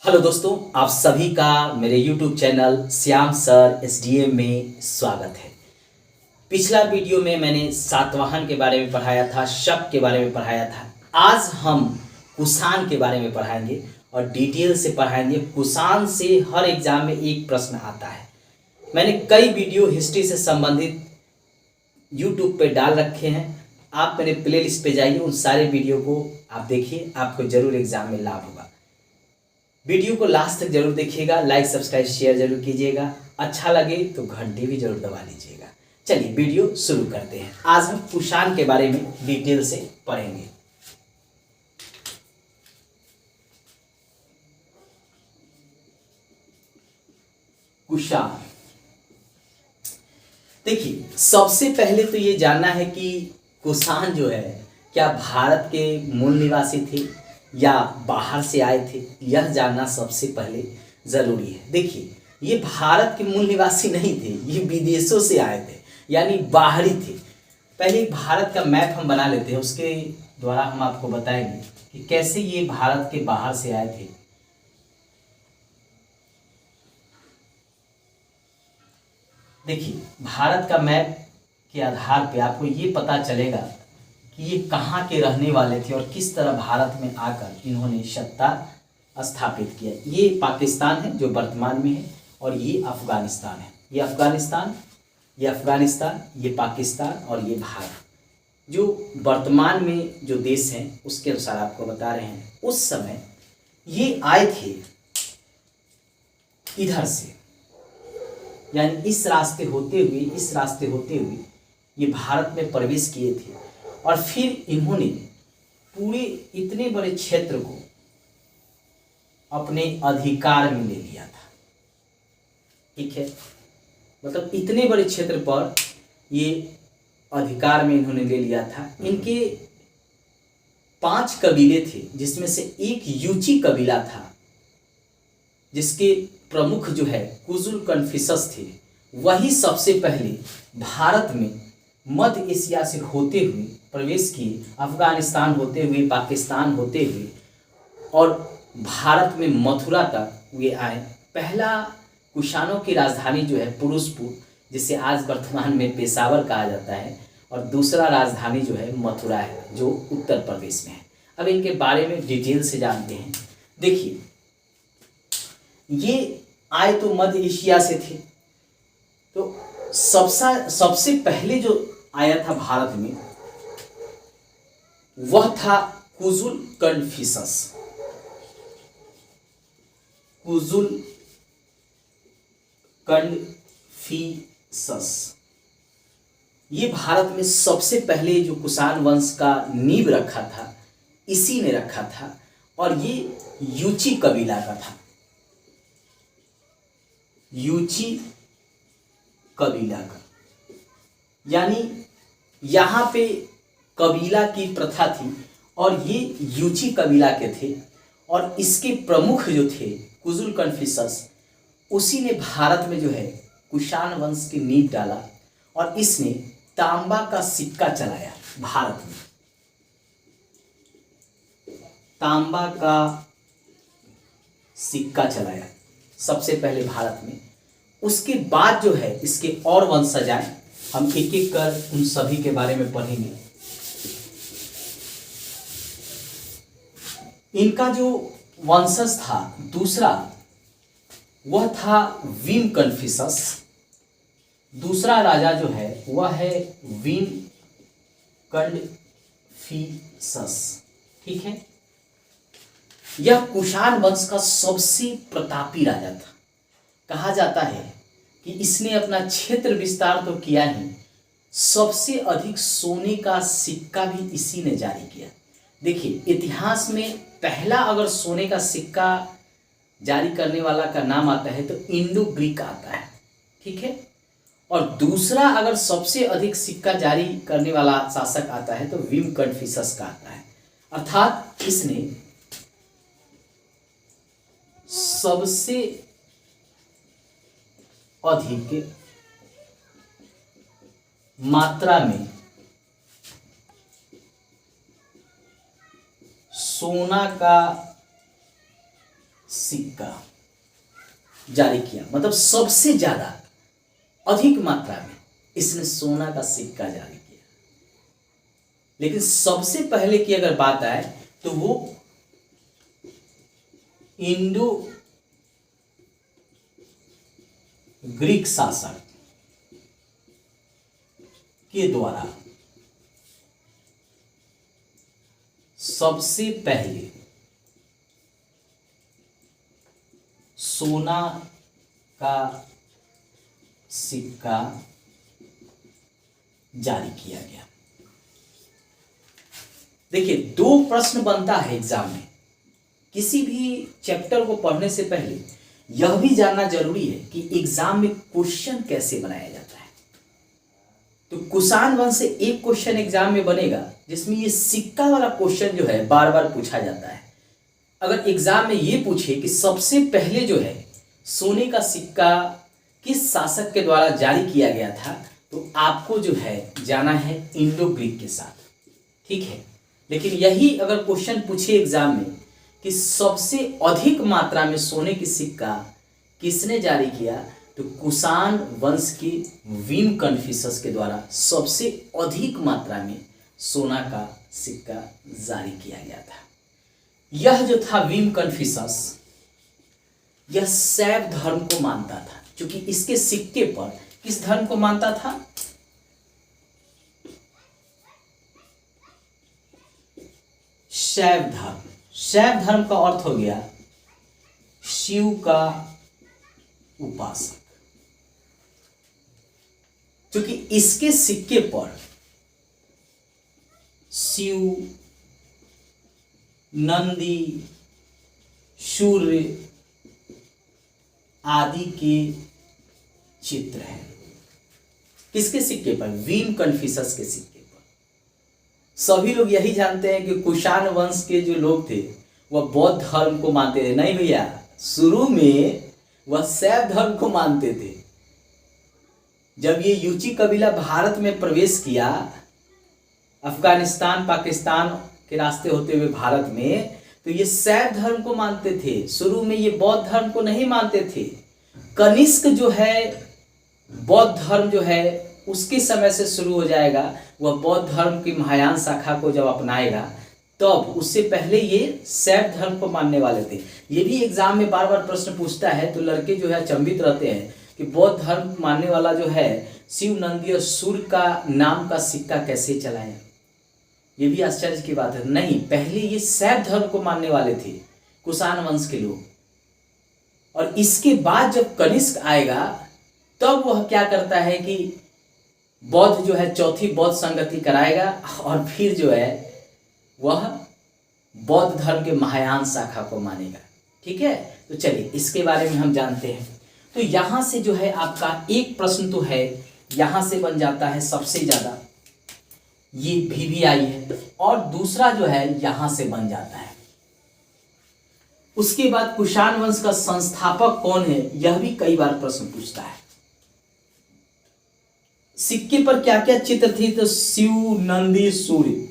Hello दोस्तों, आप सभी का मेरे YouTube channel Shyam sir SDM में स्वागत है। पिछला वीडियो में मैंने सातवाहन के बारे में पढ़ाया था, शक के बारे में पढ़ाया था। आज हम कुषाण के बारे में पढ़ाएंगे और डिटेल से पढ़ाएंगे। कुषाण से हर एग्जाम में एक प्रश्न आता है। मैंने कई वीडियो हिस्ट्री से संबंधित YouTube पे डाल रखे हैं। आप मेरे प्लेलिस्ट पे जाइए, उन सारे वीडियो को आप देखिए, आपको जरूर एग्जाम में लाभ होगा। वीडियो को लास्ट तक जरूर देखिएगा, लाइक सब्सक्राइब शेयर जरूर कीजिएगा। अच्छा लगे तो घंटी भी जरूर दबा लीजिएगा। चलिए वीडियो शुरू करते हैं। आज हम कुषाण के बारे में डिटेल से पढ़ेंगे। कुषाण, देखिए सबसे पहले तो ये जानना है कि कुषाण जो है क्या भारत के मूल निवासी थे या बाहर से आए थे, यह जानना सबसे पहले ज़रूरी है। देखिए ये भारत के मूल निवासी नहीं थे, ये विदेशों से आए थे, यानी बाहरी थे। पहले भारत का मैप हम बना लेते हैं, उसके द्वारा हम आपको बताएंगे कि कैसे ये भारत के बाहर से आए थे। देखिए भारत का मैप के आधार पे आपको ये पता चलेगा कि ये कहाँ के रहने वाले थे और किस तरह भारत में आकर इन्होंने सत्ता स्थापित किया। ये पाकिस्तान है जो वर्तमान में है, और ये अफगानिस्तान है। ये अफगानिस्तान, ये पाकिस्तान और ये भारत, जो वर्तमान में जो देश हैं उसके अनुसार आपको बता रहे हैं। उस समय ये आए थे इधर से, यानी इस रास्ते होते हुए ये भारत में प्रवेश किए थे, और फिर इन्होंने पूरे इतने बड़े क्षेत्र को अपने अधिकार में ले लिया था। ठीक है, मतलब इतने बड़े क्षेत्र पर ये अधिकार में इन्होंने ले लिया था। इनके 5 कबीले थे, जिसमें से एक यूची कबीला था, जिसके प्रमुख जो है कुजुल कन्फ्यूशस थे। वही सबसे पहले भारत में मध्य एशिया से होते हुए प्रवेश किए, अफगानिस्तान होते हुए, पाकिस्तान होते हुए, और भारत में मथुरा तक वे आए। पहला कुषाणों की राजधानी जो है पुरुषपुर, जिसे आज वर्तमान में पेशावर कहा जाता है, और दूसरा राजधानी जो है मथुरा है, जो उत्तर प्रदेश में है। अब इनके बारे में डिटेल से जानते हैं। देखिए ये आए तो मध्य एशिया से थे, तो सबसे पहले जो आया था भारत में वह था कुजुल कन्फ्यूशस। ये भारत में सबसे पहले जो कुषाण वंश का नींव रखा था, इसी ने रखा था, और ये यूची कबीला का था। यूची कबीला का, यानी यहाँ पे कबीला की प्रथा थी, और ये यूची कबीला के थे, और इसके प्रमुख जो थे कुजुल कन्फ्यूशस, उसी ने भारत में जो है कुषाण वंश की नींव डाला, और इसने तांबा का सिक्का चलाया भारत में। तांबा का सिक्का चलाया सबसे पहले भारत में। उसके बाद जो है इसके और वंशज आए, हम एक एक कर उन सभी के बारे में पढ़ेंगे। इनका जो वंशज था दूसरा, वह था विम कन्फ्यूशस। दूसरा राजा जो है वह है विम कन्फ्यूशस। ठीक है, यह कुषाण वंश का सबसे प्रतापी राजा था। कहा जाता है कि इसने अपना क्षेत्र विस्तार तो किया ही, सबसे अधिक सोने का सिक्का भी इसी ने जारी किया। देखिए इतिहास में पहला अगर सोने का सिक्का जारी करने वाला का नाम आता है तो इंडो ग्रीक आता है। ठीक है, और दूसरा अगर सबसे अधिक सिक्का जारी करने वाला शासक आता है तो विम कन्फ्यूशस का आता है। अर्थात इसने सबसे अधिक मात्रा में सोना का सिक्का जारी किया, मतलब सबसे ज्यादा अधिक मात्रा में इसने सोना का सिक्का जारी किया। लेकिन सबसे पहले की अगर बात आए तो वो इंडो ग्रीक शासक के द्वारा सबसे पहले सोना का सिक्का जारी किया गया। देखिए, दो प्रश्न बनता है एग्जाम में। किसी भी चैप्टर को पढ़ने से पहले यह भी जानना जरूरी है कि एग्जाम में क्वेश्चन कैसे बनाया जाता है। तो कुषाण वंश से एक क्वेश्चन एग्जाम में बनेगा जिसमें ये सिक्का वाला क्वेश्चन जो है बार बार पूछा जाता है। अगर एग्जाम में ये पूछे कि सबसे पहले जो है सोने का सिक्का किस शासक के द्वारा जारी किया गया था, तो आपको जो है जाना है इंडो ग्रीक के साथ, ठीक है। लेकिन यही अगर क्वेश्चन पूछे एग्जाम में कि सबसे अधिक मात्रा में सोने की सिक्का किसने जारी किया, तो कुषाण वंश के वीम कन्फ्यूशस के द्वारा सबसे अधिक मात्रा में सोना का सिक्का जारी किया गया था। यह जो था वीम कन्फ्यूशस, यह शैव धर्म को मानता था, क्योंकि इसके सिक्के पर किस धर्म को मानता था? शैव धर्म। शैव धर्म का अर्थ हो गया शिव का उपासक। क्योंकि इसके सिक्के पर शिव, नंदी, सूर्य आदि के चित्र हैं। किसके सिक्के पर? वीम कन्फ्यूशस के सिक्के पर। सभी लोग यही जानते हैं कि कुषाण वंश के जो लोग थे वह बौद्ध धर्म को मानते थे। नहीं भैया, शुरू में वह शैव धर्म को मानते थे। जब ये यूची कबीला भारत में प्रवेश किया, अफगानिस्तान पाकिस्तान के रास्ते होते हुए भारत में, तो ये शैव धर्म को मानते थे। शुरू में ये बौद्ध धर्म को नहीं मानते थे। कनिष्क जो है बौद्ध धर्म जो है उसके समय से शुरू हो जाएगा। वह बौद्ध धर्म की महायान शाखा को जब अपनाएगा, तब उससे पहले ये शैव धर्म को मानने वाले थे। ये भी एग्जाम में बार बार प्रश्न पूछता है, तो लड़के जो है अचंभित रहते हैं कि बौद्ध धर्म मानने वाला जो है शिव, नंदी और सूर्य का नाम का सिक्का कैसे चलाया। ये भी आश्चर्य की बात है। नहीं, पहले ये शैव धर्म को मानने वाले थे कुषाण वंश के लोग। और इसके बाद जब कनिष्क आएगा, तब वह क्या करता है कि बौद्ध जो है चौथी बौद्ध संगति कराएगा, और फिर जो है वह बौद्ध धर्म के महायान शाखा को मानेगा। ठीक है, तो चलिए इसके बारे में हम जानते हैं। तो यहां से जो है आपका एक प्रश्न तो है, यहां से बन जाता है सबसे ज्यादा, ये VVI है, और दूसरा जो है यहां से बन जाता है। उसके बाद कुषाण वंश का संस्थापक कौन है, यह भी कई बार प्रश्न पूछता है। सिक्के पर क्या क्या चित्र थी, तो शिव, नंदी, सूर्य,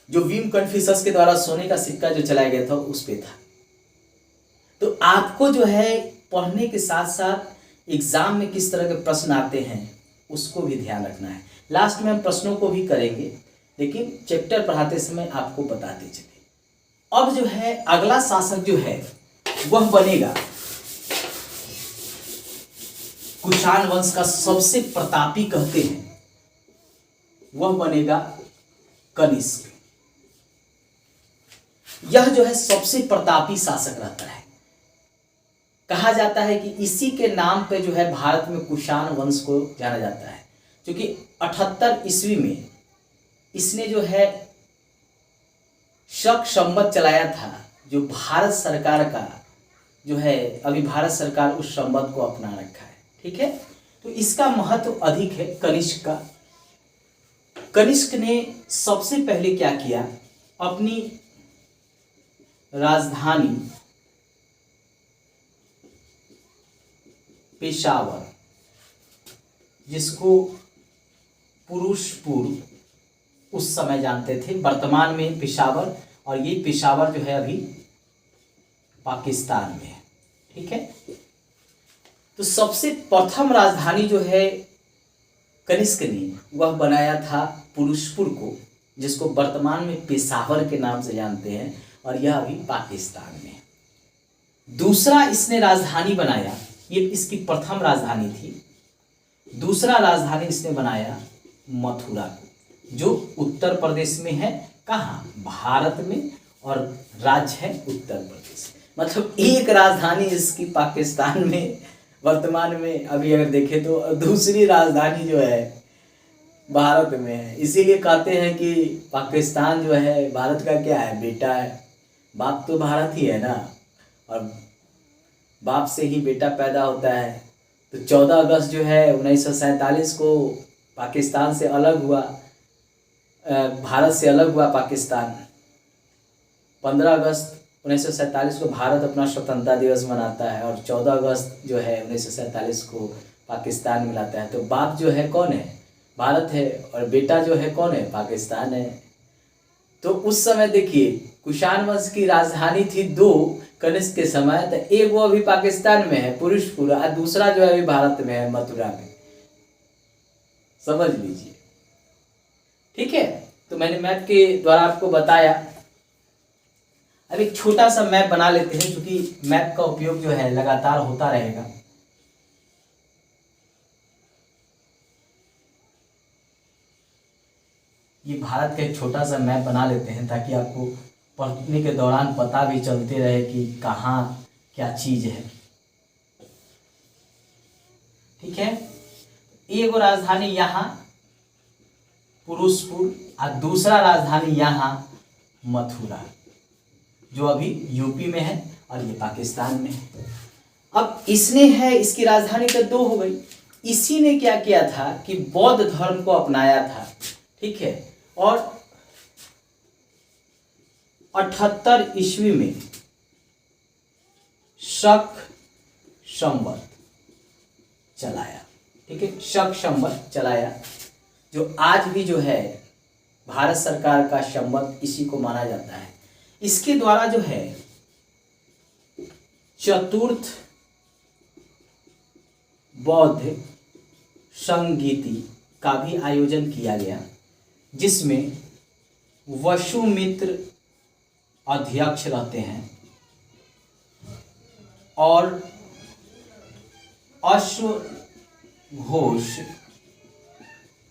जो वीम कन्फ्यूशस के द्वारा सोने का सिक्का जो चलाया गया था उस पे था। तो आपको जो है पढ़ने के साथ साथ एग्जाम में किस तरह के प्रश्न आते हैं उसको भी ध्यान रखना है। लास्ट में हम प्रश्नों को भी करेंगे, लेकिन चैप्टर पढ़ाते समय आपको बताते चले। अब जो है अगला शासक जो है वह बनेगा कुषाण वंश का सबसे प्रतापी कहते हैं, वह बनेगा कनिष्क। यह जो है सबसे प्रतापी शासक रहता है। कहा जाता है कि इसी के नाम पे जो है भारत में कुषाण वंश को जाना जाता है, क्योंकि 78 ईस्वी में इसने जो है शक संवत चलाया था, जो भारत सरकार का जो है, अभी भारत सरकार उस संवत को अपना रखा है। ठीक है, तो इसका महत्व अधिक है कनिष्क का। कनिष्क ने सबसे पहले क्या किया, अपनी राजधानी पेशावर, जिसको पुरुषपुर उस समय जानते थे, वर्तमान में पेशावर, और ये पेशावर जो है अभी पाकिस्तान में है। ठीक है, तो सबसे प्रथम राजधानी जो है कनिष्क ने वह बनाया था पुरुषपुर को, जिसको वर्तमान में पेशावर के नाम से जानते हैं, और यह अभी पाकिस्तान में है। दूसरा इसने राजधानी बनाया, ये इसकी प्रथम राजधानी थी। दूसरा राजधानी इसने बनाया मथुरा को, जो उत्तर प्रदेश में है। कहाँ? भारत में, और राज्य है उत्तर प्रदेश। मतलब एक राजधानी इसकी पाकिस्तान में वर्तमान में अभी अगर देखें तो, दूसरी राजधानी जो है भारत में है। इसीलिए कहते हैं कि पाकिस्तान जो है भारत का क्या है, बेटा है। बाप तो भारत ही है ना, और बाप से ही बेटा पैदा होता है। तो 14 अगस्त जो है 1947 को पाकिस्तान से अलग हुआ, भारत से अलग हुआ पाकिस्तान। 15 अगस्त 1947 को भारत अपना स्वतंत्रता दिवस मनाता है, और 14 अगस्त जो है 1947 को पाकिस्तान मिलाता है। तो बाप जो है कौन है? भारत है, और बेटा जो है कौन है? पाकिस्तान है। तो उस समय देखिए, कुषाण वंश की राजधानी थी 2 कनिष्क के समय, तो एक वो अभी पाकिस्तान में है पुरुषपुर, और दूसरा जो है अभी भारत में है मथुरा में। समझ लीजिए। ठीक है, तो मैंने मैप के द्वारा आपको बताया। अब एक छोटा सा मैप बना लेते हैं, क्योंकि मैप का उपयोग जो है लगातार होता रहेगा। ये भारत का एक छोटा सा मैप बना लेते हैं, ताकि आपको पढ़ने के दौरान पता भी चलते रहे कि कहाँ क्या चीज है। ठीक है, एक राजधानी यहाँ पुरुषपुर, और दूसरा राजधानी यहाँ मथुरा, जो अभी यूपी में है, और ये पाकिस्तान में है। अब इसने है, इसकी राजधानी तो 2 हो गई। इसी ने क्या किया था कि बौद्ध धर्म को अपनाया था। ठीक है, और 78 ईस्वी में शक संवत चलाया। ठीक है, शक संवत चलाया, जो आज भी जो है भारत सरकार का संवत इसी को माना जाता है। इसके द्वारा जो है चतुर्थ बौद्ध संगीति का भी आयोजन किया गया, जिसमें वसुमित्र अध्यक्ष रहते हैं और अश्वघोष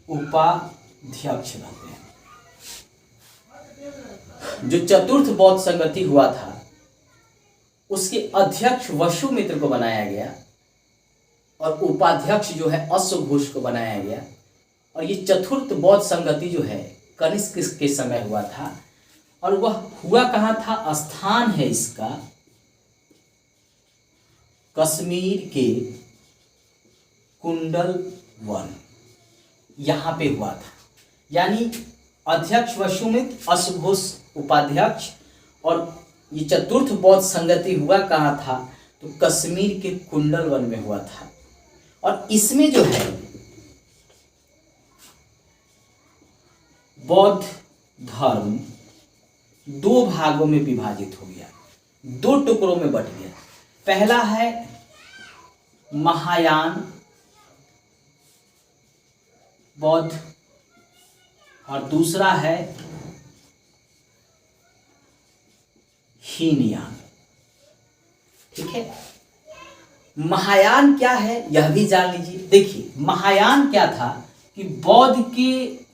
उपाध्यक्ष रहते हैं। जो चतुर्थ बौद्ध संगति हुआ था, उसके अध्यक्ष वसुमित्र को बनाया गया, और उपाध्यक्ष जो है अश्वघोष को बनाया गया। और ये चतुर्थ बौद्ध संगति जो है कनिष्क के समय हुआ था, और वह हुआ कहाँ था? स्थान है इसका कश्मीर के कुंडल वन, यहाँ पे हुआ था। यानी अध्यक्ष वसुमित्र, अश्वघोष उपाध्यक्ष, और ये चतुर्थ बौद्ध संगति हुआ कहाँ था? तो कश्मीर के कुंडल वन में हुआ था। और इसमें जो है बौद्ध धर्म 2 भागों में विभाजित हो गया, 2 टुकड़ों में बट गया। पहला है महायान बौद्ध, और दूसरा है हीनयान। ठीक है, महायान क्या है यह भी जान लीजिए। देखिए, महायान क्या था कि बौद्ध के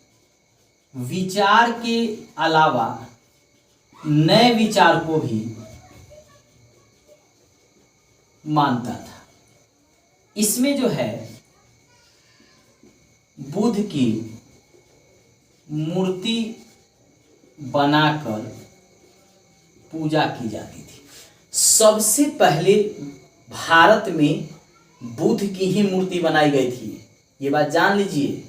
विचार के अलावा नए विचार को भी मानता था। इसमें जो है बुद्ध की मूर्ति बनाकर पूजा की जाती थी। सबसे पहले भारत में बुद्ध की ही मूर्ति बनाई गई थी। ये बात जान लीजिए।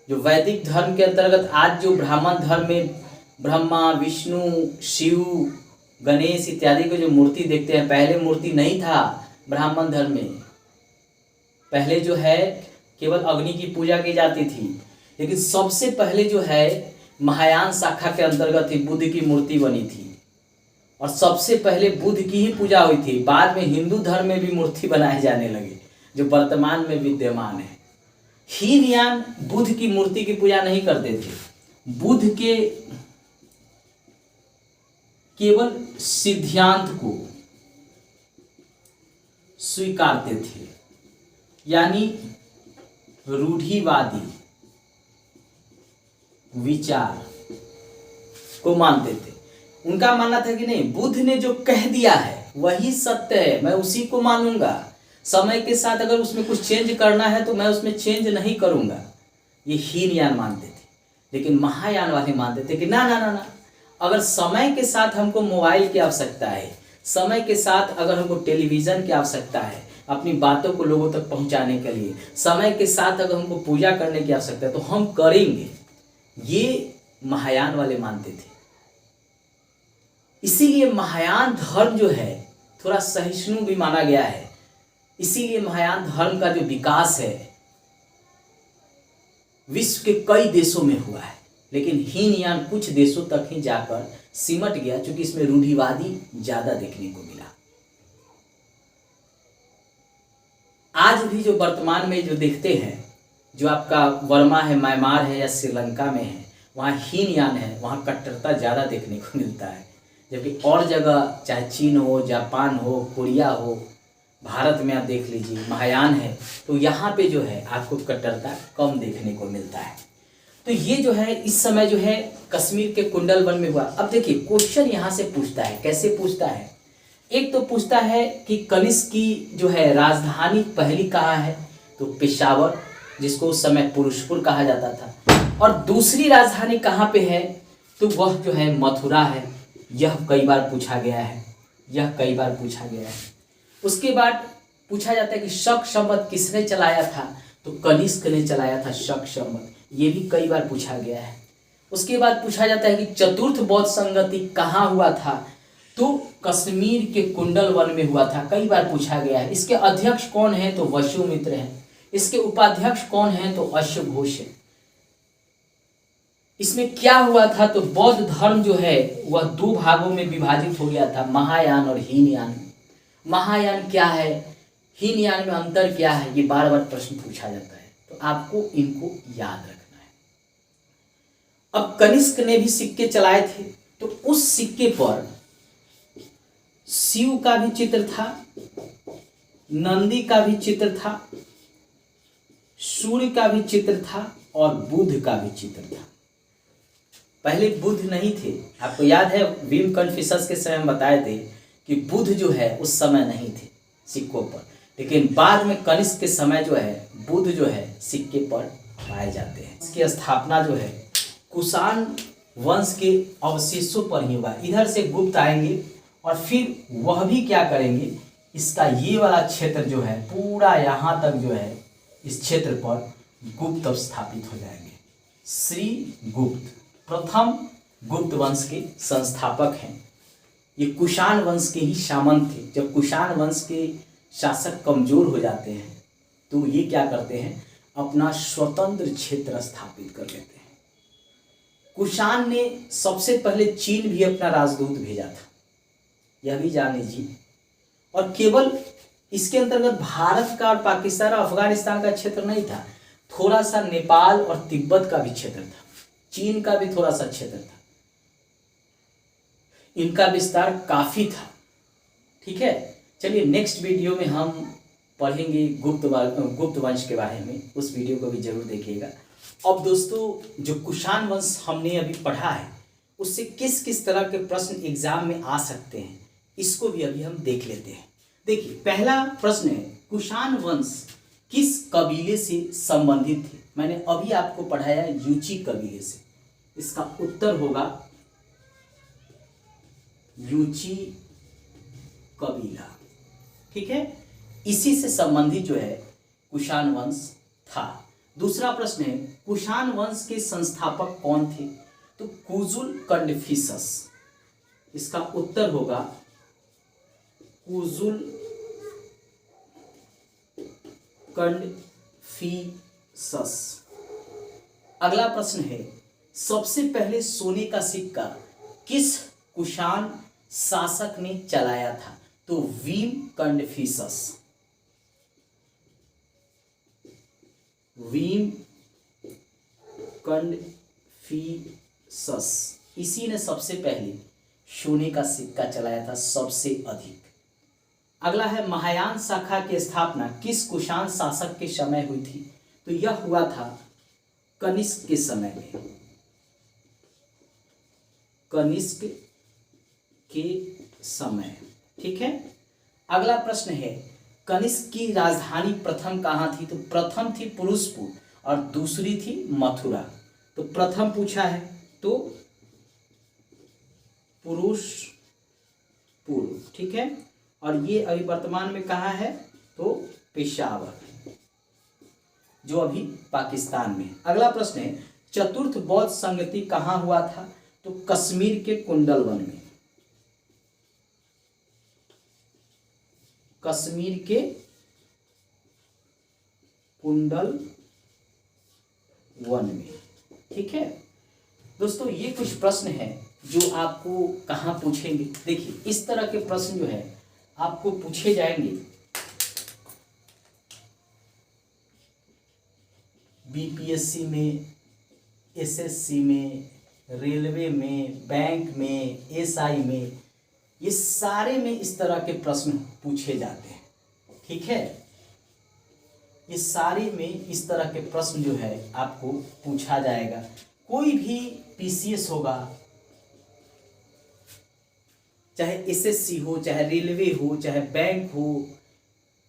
जो वैदिक धर्म के अंतर्गत आज जो ब्राह्मण धर्म में ब्रह्मा, विष्णु, शिव, गणेश इत्यादि को जो मूर्ति देखते हैं, पहले मूर्ति नहीं था ब्राह्मण धर्म में। पहले जो है केवल अग्नि की पूजा की जाती थी। लेकिन सबसे पहले जो है महायान शाखा के अंतर्गत ही बुद्ध की मूर्ति बनी थी। और सबसे पहले बुद्ध की ही पूजा हुई थी। बाद में हिंदू धर्म में भी मूर्ति बनाए जाने लगे जो वर्तमान में विद्यमान है। हीनयान बुद्ध की मूर्ति की पूजा नहीं करते थे, बुद्ध के केवल सिद्धांत को स्वीकारते थे, यानी रूढ़िवादी विचार को मानते थे। उनका मानना था कि नहीं, बुद्ध ने जो कह दिया है वही सत्य है, मैं उसी को मानूंगा। समय के साथ अगर उसमें कुछ चेंज करना है तो मैं उसमें चेंज नहीं करूंगा। ये हीनयान मानते थे। लेकिन महायान वाले मानते थे कि ना ना ना ना, अगर समय के साथ हमको मोबाइल की आवश्यकता है, समय के साथ अगर हमको टेलीविज़न की आवश्यकता है अपनी बातों को लोगों तक पहुंचाने के लिए, समय के साथ अगर हमको पूजा करने की आवश्यकता है तो हम करेंगे। ये महायान वाले मानते थे। इसीलिए महायान धर्म जो है थोड़ा सहिष्णु भी माना गया है। इसीलिए महायान धर्म का जो विकास है विश्व के कई देशों में हुआ है, लेकिन हीनयान कुछ देशों तक ही जाकर सिमट गया, क्योंकि इसमें रूढ़िवादी ज्यादा देखने को मिला। आज भी जो वर्तमान में जो देखते हैं, जो आपका वर्मा है, म्यांमार है या श्रीलंका में है, वहाँ हीनयान है, वहाँ कट्टरता ज़्यादा देखने को मिलता है। जबकि और जगह चाहे चीन हो, जापान हो, कोरिया हो, भारत में आप देख लीजिए महायान है, तो यहाँ पे जो है आपको कट्टरता कम देखने को मिलता है। तो ये जो है इस समय जो है कश्मीर के कुंडलवन में हुआ। अब देखिए क्वेश्चन यहाँ से पूछता है, कैसे पूछता है? एक तो पूछता है कि कनिष्क की जो है राजधानी पहली कहाँ है, तो पेशावर, जिसको उस समय पुरुषपुर कहा जाता था। और दूसरी राजधानी कहाँ पे है, तो वह जो है मथुरा है। यह कई बार पूछा गया है, यह कई बार पूछा गया है। उसके बाद पूछा जाता है कि शक संवत किसने चलाया था, तो कनिष्क ने चलाया था शक संवत, ये भी कई बार पूछा गया है। उसके बाद पूछा जाता है कि चतुर्थ बौद्ध संगति कहाँ हुआ था, तो कश्मीर के कुंडलवन में हुआ था, कई बार पूछा गया है। इसके अध्यक्ष कौन है, तो वसुमित्र हैं। इसके उपाध्यक्ष कौन हैं, तो अश्वघोष है। इसमें क्या हुआ था, तो बौद्ध धर्म जो है वह दो भागों में विभाजित हो गया था, महायान और हीनयान। महायान क्या है, हीनयान में अंतर क्या है, ये बार बार प्रश्न पूछा जाता है, तो आपको इनको याद रखना है। अब कनिष्क ने भी सिक्के चलाए थे, तो उस सिक्के पर शिव का भी चित्र था, नंदी का भी चित्र था, सूर्य का भी चित्र था और बुध का भी चित्र था। पहले बुध नहीं थे, आपको याद है विम कन्फ्यूशस के समय हम बताए थे कि बुध जो है उस समय नहीं थे सिक्कों पर, लेकिन बाद में कनिष्क के समय जो है बुध जो है सिक्के पर पाए जाते हैं। इसकी स्थापना जो है कुषाण वंश के अवशेषों पर ही हुआ। इधर से गुप्त आएंगे और फिर वह भी क्या करेंगे, इसका ये वाला क्षेत्र जो है पूरा यहाँ तक जो है इस क्षेत्र पर गुप्त स्थापित हो जाएंगे। श्री गुप्त प्रथम गुप्त वंश के संस्थापक हैं। ये कुषाण वंश के ही सामंत थे। जब कुषाण वंश के शासक कमजोर हो जाते हैं तो ये क्या करते हैं, अपना स्वतंत्र क्षेत्र स्थापित कर लेते हैं। कुषाण ने सबसे पहले चीन भी अपना राजदूत भेजा था, यह भी जान लीजिए। और केवल इसके अंतर्गत भारत का और पाकिस्तान और अफगानिस्तान का क्षेत्र नहीं था, थोड़ा सा नेपाल और तिब्बत का भी क्षेत्र था, चीन का भी थोड़ा सा क्षेत्र था। इनका विस्तार काफी था। ठीक है, चलिए नेक्स्ट वीडियो में हम पढ़ेंगे गुप्त वंश के बारे में, उस वीडियो को भी जरूर देखिएगा। अब दोस्तों जो कुषाण वंश हमने अभी पढ़ा है उससे किस किस तरह के प्रश्न एग्जाम में आ सकते हैं, इसको भी अभी हम देख लेते हैं। देखिए पहला प्रश्न है, कुषाण वंश किस कबीले से संबंधित थे? मैंने अभी आपको पढ़ाया है यूची कबीले से। इसका उत्तर होगा यूची कबीला। ठीक है, इसी से संबंधित जो है कुषाण वंश था। दूसरा प्रश्न है, कुषाण वंश के संस्थापक कौन थे? तो कुजुल कंडफिसस। इसका उत्तर होगा कुजुल कंडफिसस। अगला प्रश्न है, सबसे पहले सोने का सिक्का किस कुषाण शासक ने चलाया था? तो वीम कंडफिसस। वीम कंडफिसस, इसी ने सबसे पहले सोने का सिक्का चलाया था, सबसे अधिक। अगला है महायान शाखा की स्थापना किस कुषाण शासक के समय हुई थी? तो यह हुआ था कनिष्क के समय में। कनिष्क के समय, ठीक है। अगला प्रश्न है कनिष्क की राजधानी प्रथम कहाँ थी? तो प्रथम थी पुरुषपुर और दूसरी थी मथुरा। तो प्रथम पूछा है तो पुरुषपुर, ठीक है। और ये अभी वर्तमान में कहाँ है? तो पेशावर, जो अभी पाकिस्तान में। अगला प्रश्न है चतुर्थ बौद्ध संगति कहाँ हुआ था? तो कश्मीर के कुंडलवन में। कश्मीर के कुंडलवन में, ठीक है दोस्तों। ये कुछ प्रश्न हैं जो आपको कहाँ पूछेंगे। देखिए इस तरह के प्रश्न जो है आपको पूछे जाएंगे बीपीएससी में, एसएससी में, रेलवे में, बैंक में, एसआई में, ये सारे में इस तरह के प्रश्न पूछे जाते हैं, ठीक है। ये सारे में इस तरह के प्रश्न जो है आपको पूछा जाएगा। कोई भी पीसीएस होगा, चाहे एसएससी हो, चाहे रेलवे हो, चाहे बैंक हो,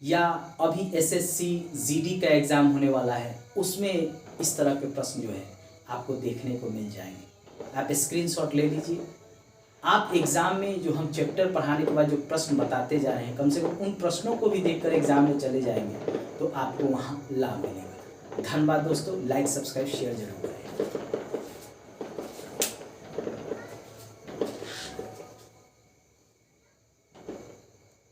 या अभी एसएससी जीडी का एग्ज़ाम होने वाला है, उसमें इस तरह के प्रश्न जो है आपको देखने को मिल जाएंगे। आप स्क्रीनशॉट ले लीजिए। आप एग्ज़ाम में जो हम चैप्टर पढ़ाने के बाद जो प्रश्न बताते जा रहे हैं, कम से कम उन प्रश्नों को भी देखकर एग्ज़ाम में चले जाएंगे तो आपको वहाँ लाभ मिलेगा। धन्यवाद दोस्तों। लाइक, सब्सक्राइब, शेयर जरूर करें।